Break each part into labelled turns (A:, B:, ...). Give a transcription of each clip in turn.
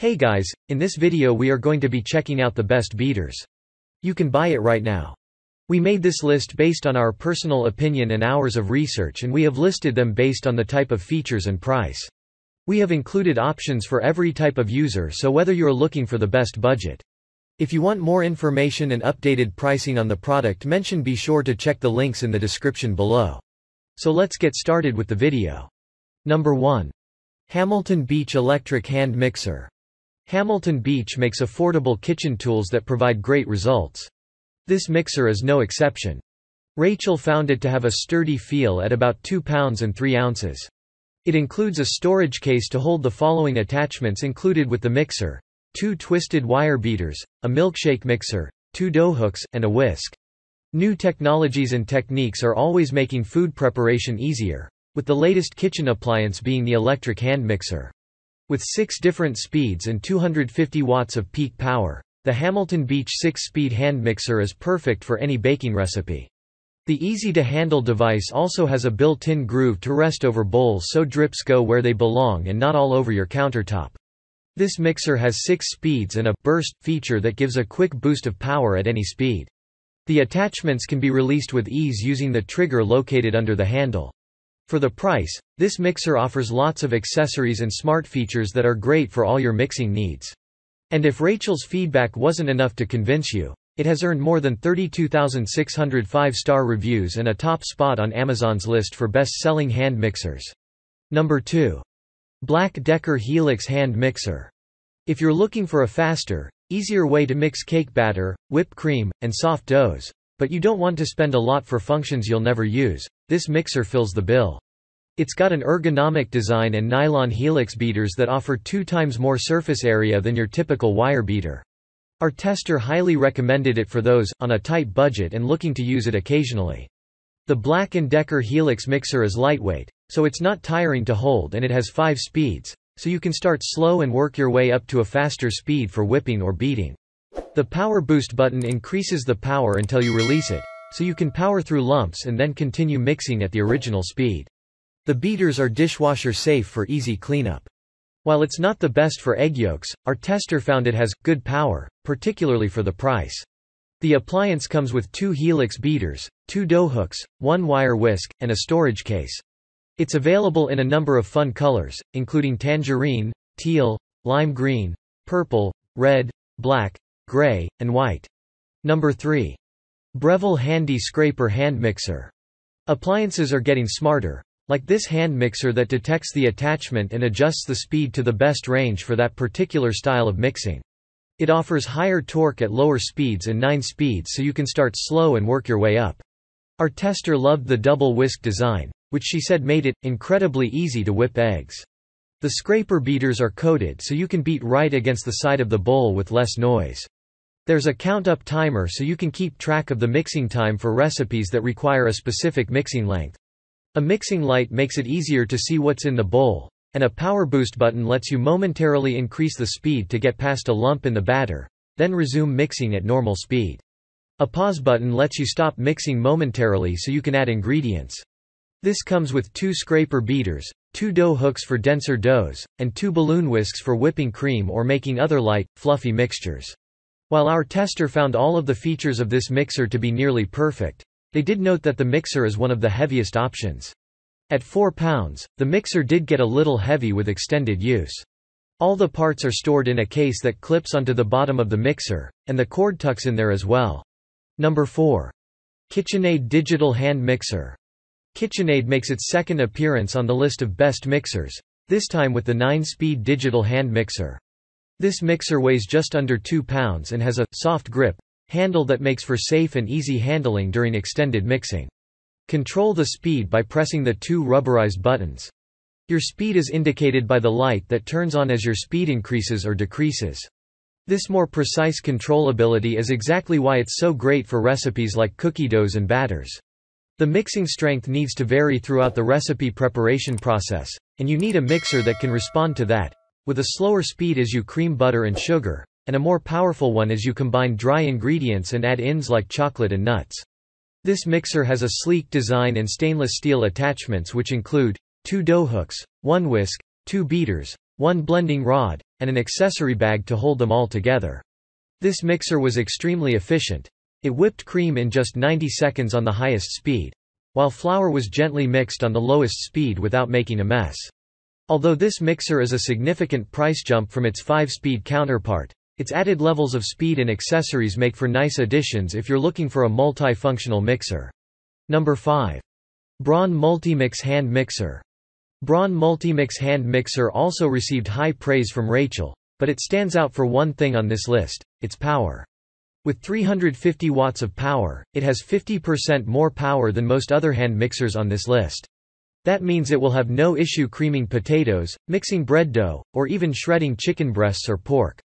A: Hey guys, in this video we are going to be checking out the best beaters. You can buy it right now. We made this list based on our personal opinion and hours of research, and we have listed them based on the type of features and price. We have included options for every type of user, so whether you are looking for the best budget. If you want more information and updated pricing on the product mentioned, be sure to check the links in the description below. So let's get started with the video. Number 1. Hamilton Beach Electric Hand Mixer. Hamilton Beach makes affordable kitchen tools that provide great results. This mixer is no exception. Rachel found it to have a sturdy feel at about 2 pounds and 3 ounces. It includes a storage case to hold the following attachments included with the mixer: 2 twisted wire beaters, a milkshake mixer, 2 dough hooks, and a whisk. New technologies and techniques are always making food preparation easier, with the latest kitchen appliance being the electric hand mixer. With 6 different speeds and 250 watts of peak power, the Hamilton Beach 6-speed hand mixer is perfect for any baking recipe. The easy-to-handle device also has a built-in groove to rest over bowls so drips go where they belong and not all over your countertop. This mixer has 6 speeds and a burst feature that gives a quick boost of power at any speed. The attachments can be released with ease using the trigger located under the handle. For the price, this mixer offers lots of accessories and smart features that are great for all your mixing needs. And if Rachel's feedback wasn't enough to convince you, it has earned more than 32,600 5-star reviews and a top spot on Amazon's list for best-selling hand mixers. Number 2. Black Decker Helix Hand Mixer. If you're looking for a faster, easier way to mix cake batter, whipped cream, and soft doughs, but you don't want to spend a lot for functions you'll never use, this mixer fills the bill. It's got an ergonomic design and nylon helix beaters that offer 2 times more surface area than your typical wire beater. Our tester highly recommended it for those on a tight budget and looking to use it occasionally. The Black & Decker Helix mixer is lightweight, so it's not tiring to hold, and it has 5 speeds, so you can start slow and work your way up to a faster speed for whipping or beating. The power boost button increases the power until you release it, so you can power through lumps and then continue mixing at the original speed. The beaters are dishwasher safe for easy cleanup. While it's not the best for egg yolks, our tester found it has good power, particularly for the price. The appliance comes with 2 helix beaters, 2 dough hooks, 1 wire whisk, and a storage case. It's available in a number of fun colors, including tangerine, teal, lime green, purple, red, black, gray, and white. Number 3. Breville Handy Scraper Hand Mixer. Appliances are getting smarter, like this hand mixer that detects the attachment and adjusts the speed to the best range for that particular style of mixing. It offers higher torque at lower speeds and 9 speeds, so you can start slow and work your way up. Our tester loved the double whisk design, which she said made it incredibly easy to whip eggs. The scraper beaters are coated so you can beat right against the side of the bowl with less noise. There's a count-up timer so you can keep track of the mixing time for recipes that require a specific mixing length. A mixing light makes it easier to see what's in the bowl, and a power boost button lets you momentarily increase the speed to get past a lump in the batter, then resume mixing at normal speed. A pause button lets you stop mixing momentarily so you can add ingredients. This comes with 2 scraper beaters, 2 dough hooks for denser doughs, and 2 balloon whisks for whipping cream or making other light, fluffy mixtures. While our tester found all of the features of this mixer to be nearly perfect, they did note that the mixer is one of the heaviest options. At 4 pounds, the mixer did get a little heavy with extended use. All the parts are stored in a case that clips onto the bottom of the mixer, and the cord tucks in there as well. Number 4. KitchenAid Digital Hand Mixer. KitchenAid makes its second appearance on the list of best mixers, this time with the 9-speed digital hand mixer. This mixer weighs just under 2 pounds and has a soft grip handle that makes for safe and easy handling during extended mixing. Control the speed by pressing the 2 rubberized buttons. Your speed is indicated by the light that turns on as your speed increases or decreases. This more precise controllability is exactly why it's so great for recipes like cookie doughs and batters. The mixing strength needs to vary throughout the recipe preparation process, and you need a mixer that can respond to that, with a slower speed as you cream butter and sugar, and a more powerful one as you combine dry ingredients and add ins like chocolate and nuts. This mixer has a sleek design and stainless steel attachments which include 2 dough hooks, 1 whisk, 2 beaters, 1 blending rod, and an accessory bag to hold them all together. This mixer was extremely efficient. It whipped cream in just 90 seconds on the highest speed, while flour was gently mixed on the lowest speed without making a mess. Although this mixer is a significant price jump from its 5-speed counterpart, its added levels of speed and accessories make for nice additions if you're looking for a multi-functional mixer. Number 5. Braun Multimix Hand Mixer. Braun Multimix Hand Mixer also received high praise from Rachel, but it stands out for one thing on this list: its power. With 350 watts of power, it has 50% more power than most other hand mixers on this list. That means it will have no issue creaming potatoes, mixing bread dough, or even shredding chicken breasts or pork.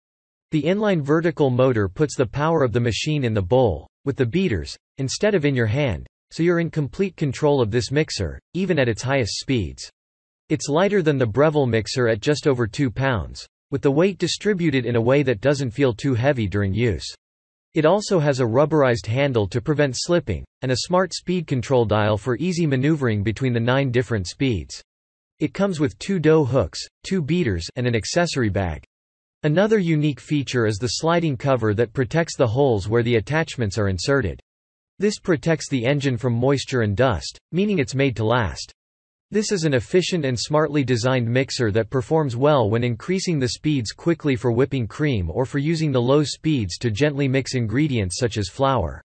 A: The inline vertical motor puts the power of the machine in the bowl, with the beaters, instead of in your hand, so you're in complete control of this mixer, even at its highest speeds. It's lighter than the Breville mixer at just over 2 pounds, with the weight distributed in a way that doesn't feel too heavy during use. It also has a rubberized handle to prevent slipping, and a smart speed control dial for easy maneuvering between the 9 different speeds. It comes with 2 dough hooks, 2 beaters, and an accessory bag. Another unique feature is the sliding cover that protects the holes where the attachments are inserted. This protects the engine from moisture and dust, meaning it's made to last. This is an efficient and smartly designed mixer that performs well when increasing the speeds quickly for whipping cream or for using the low speeds to gently mix ingredients such as flour.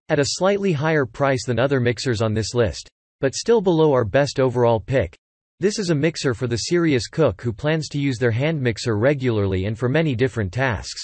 A: At a slightly higher price than other mixers on this list, but still below our best overall pick, this is a mixer for the serious cook who plans to use their hand mixer regularly and for many different tasks.